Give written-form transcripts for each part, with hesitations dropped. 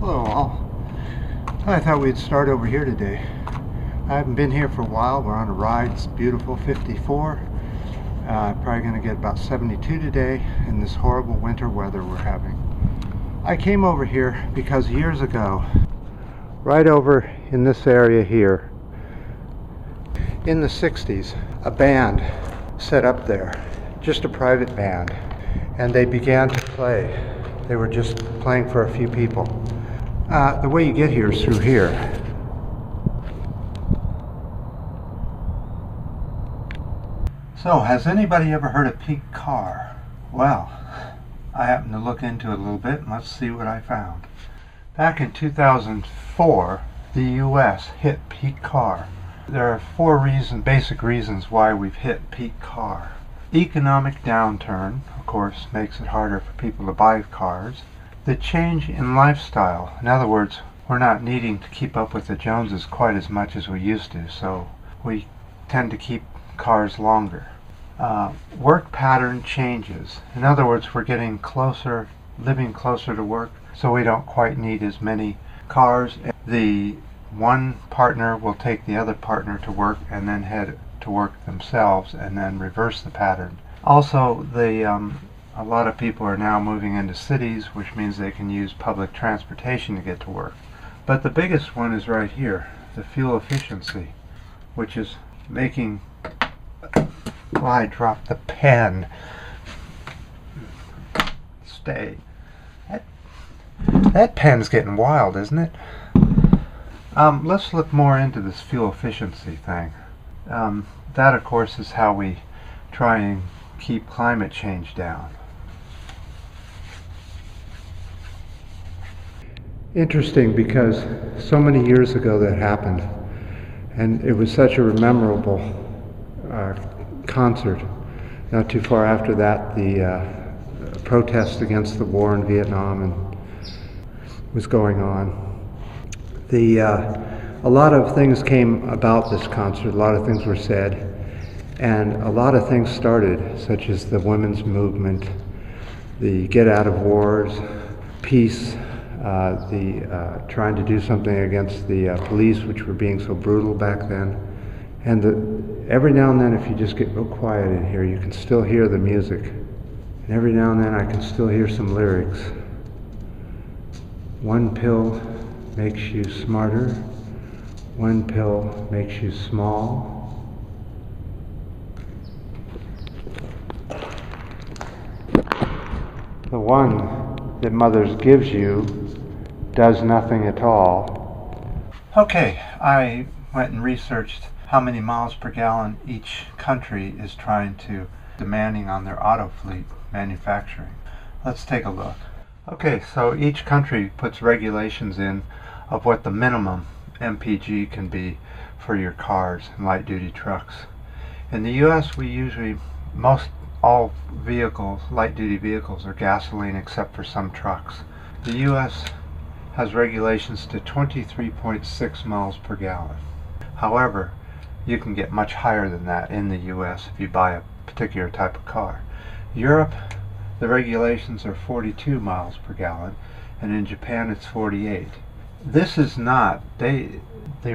Hello all. I thought we'd start over here today. I haven't been here for a while. We're on a ride. It's beautiful, 54. Probably going to get about 72 today in this horrible winter weather we're having. I came over here because years ago, right over in this area here, in the 60s, a band set up there, just a private band, and they began to play. They were just playing for a few people. The way you get here is through here. So, has anybody ever heard of peak car? Well, I happened to look into it a little bit, and let's see what I found. Back in 2004, the U.S. hit peak car. There are four basic reasons why we've hit peak car. Economic downturn, of course, makes it harder for people to buy cars. The change in lifestyle. In other words, we're not needing to keep up with the Joneses quite as much as we used to, so we tend to keep cars longer. Work pattern changes. In other words, we're getting closer, living closer to work, so we don't quite need as many cars. The one partner will take the other partner to work and then head to work themselves and then reverse the pattern. Also, a lot of people are now moving into cities, which means they can use public transportation to get to work. But the biggest one is right here, the fuel efficiency, which is making... Well, I dropped the pen. Stay. That pen's getting wild, isn't it? Let's look more into this fuel efficiency thing. That, of course, is how we try and keep climate change down. Interesting, because so many years ago that happened, and it was such a memorable concert. Not too far after that, the protest against the war in Vietnam was going on. A lot of things came about this concert, a lot of things were said, and a lot of things started, such as the women's movement, the get out of wars, peace, trying to do something against the police, which were being so brutal back then. And every now and then, if you just get real quiet in here, you can still hear the music. And every now and then I can still hear some lyrics. One pill makes you smarter. One pill makes you small. The one that Mother's gives you does nothing at all. Okay, I went and researched how many miles per gallon each country is demanding on their auto fleet manufacturing. Let's take a look. Okay, so each country puts regulations in of what the minimum MPG can be for your cars and light duty trucks. In the US, all vehicles, light duty vehicles, are gasoline except for some trucks. The US has regulations to 23.6 miles per gallon. However, you can get much higher than that in the US if you buy a particular type of car. Europe, the regulations are 42 miles per gallon, and in Japan it's 48. The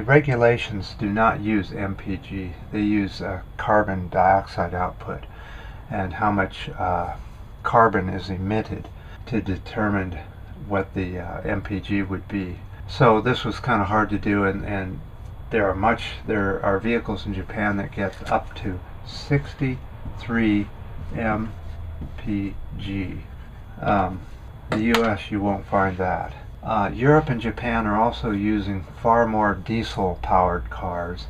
regulations do not use MPG. They use carbon dioxide output and how much carbon is emitted to determine what the MPG would be. So this was kind of hard to do, and there are vehicles in Japan that get up to 63 MPG. The US, you won't find that. Europe and Japan are also using far more diesel powered cars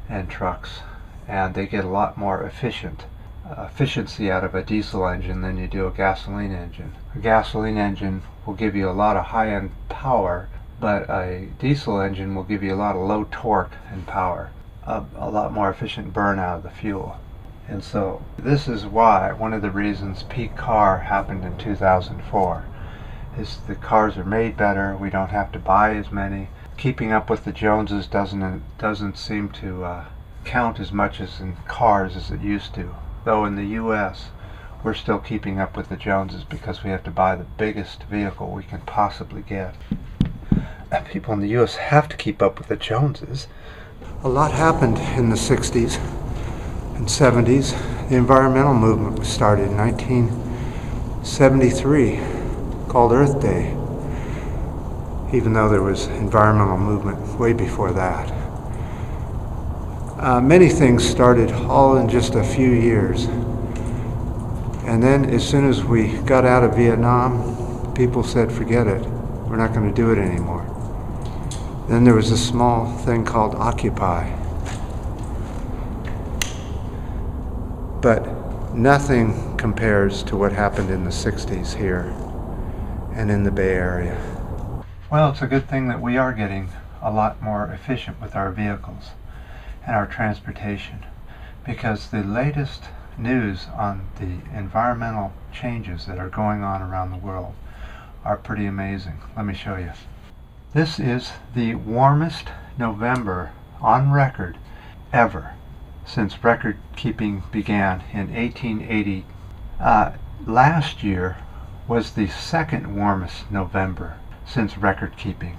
and trucks, and they get a lot more efficiency out of a diesel engine than you do a gasoline engine. A gasoline engine will give you a lot of high-end power, but a diesel engine will give you a lot of low torque and power, a lot more efficient burn out of the fuel. And so this is why, one of the reasons peak car happened in 2004, is the cars are made better, we don't have to buy as many. Keeping up with the Joneses doesn't seem to count as much as in cars as it used to. Though in the US, we're still keeping up with the Joneses because we have to buy the biggest vehicle we can possibly get. people in the U.S. have to keep up with the Joneses. A lot happened in the 60s and 70s. The environmental movement was started in 1973, called Earth Day, even though there was environmental movement way before that. Many things started all in just a few years. And then as soon as we got out of Vietnam, people said, forget it. We're not going to do it anymore. Then there was a small thing called Occupy. But nothing compares to what happened in the 60s here and in the Bay Area. Well, it's a good thing that we are getting a lot more efficient with our vehicles and our transportation, because the latest news on the environmental changes that are going on around the world are pretty amazing. Let me show you. This is the warmest November on record ever since record keeping began in 1880. Last year was the second warmest November since record keeping.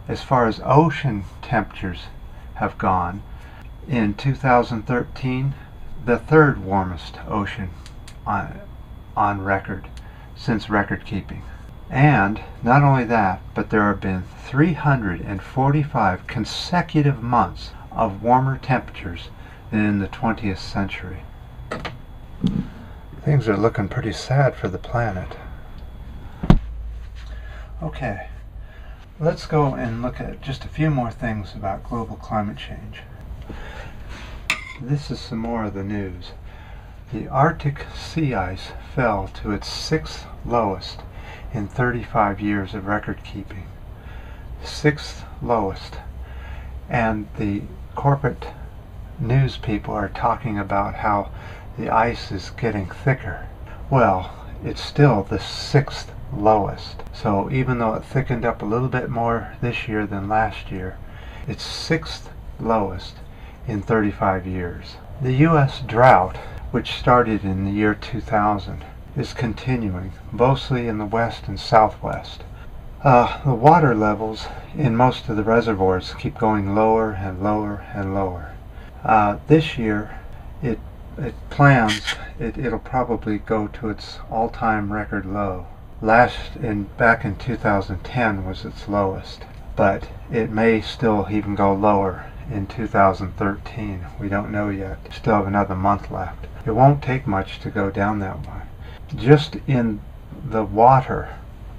As far as ocean temperatures have gone, in 2013, the third warmest ocean on record since record keeping. And not only that, but there have been 345 consecutive months of warmer temperatures than in the 20th century. Things are looking pretty sad for the planet. Okay, let's go and look at just a few more things about global climate change. This is some more of the news. The Arctic sea ice fell to its sixth lowest in 35 years of record keeping. Sixth lowest. And the corporate news people are talking about how the ice is getting thicker. Well, it's still the sixth lowest. So even though it thickened up a little bit more this year than last year, it's sixth lowest in 35 years. The U.S. drought, which started in the year 2000, is continuing, mostly in the west and southwest. The water levels in most of the reservoirs keep going lower and lower and lower. This year, it'll probably go to its all-time record low. Back in 2010 was its lowest, but it may still even go lower in 2013. We don't know yet. Still have another month left. It won't take much to go down that way. Just in the water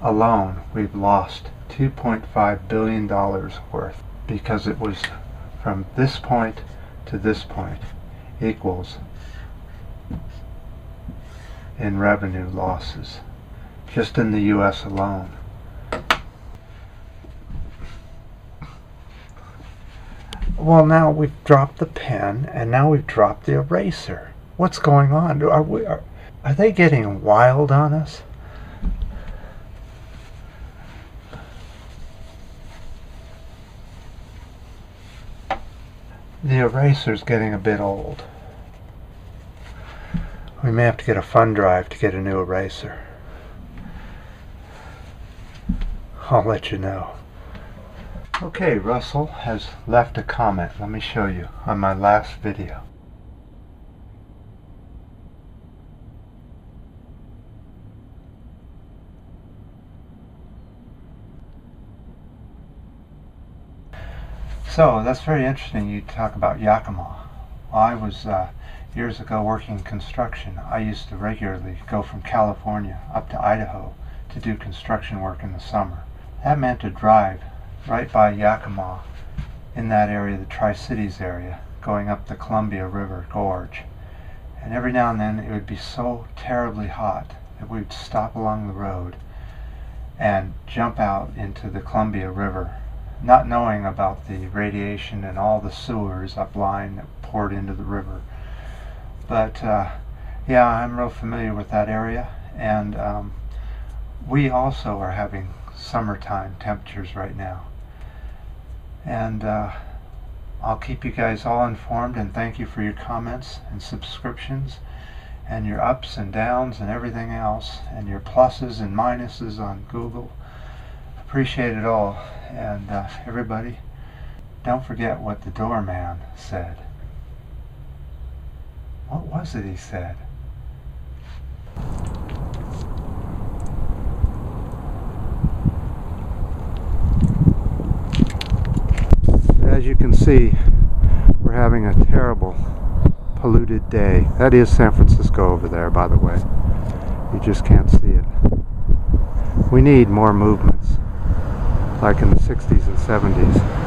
alone, we've lost $2.5 billion worth, because it was from this point to this point equals in revenue losses, just in the U.S. alone. Well, now we've dropped the pen, and now we've dropped the eraser. What's going on? Are they getting wild on us? The eraser's getting a bit old. We may have to get a fund drive to get a new eraser. I'll let you know. Okay, Russell has left a comment. Let me show you on my last video. So that's very interesting you talk about Yakima. Well, I was years ago working construction. I used to regularly go from California up to Idaho to do construction work in the summer. That meant to drive right by Yakima in that area, the Tri-Cities area, going up the Columbia River Gorge. And every now and then it would be so terribly hot that we would stop along the road and jump out into the Columbia River, not knowing about the radiation and all the sewers upline that poured into the river. But yeah, I'm real familiar with that area, and we also are having summertime temperatures right now. And I'll keep you guys all informed, and thank you for your comments and subscriptions and your ups and downs and everything else, and your pluses and minuses on Google. appreciate it all. And everybody, don't forget what the doorman said. What was it he said? As you can see, we're having a terrible polluted day. That is San Francisco over there, by the way. You just can't see it. We need more movements, like in the 60s and 70s.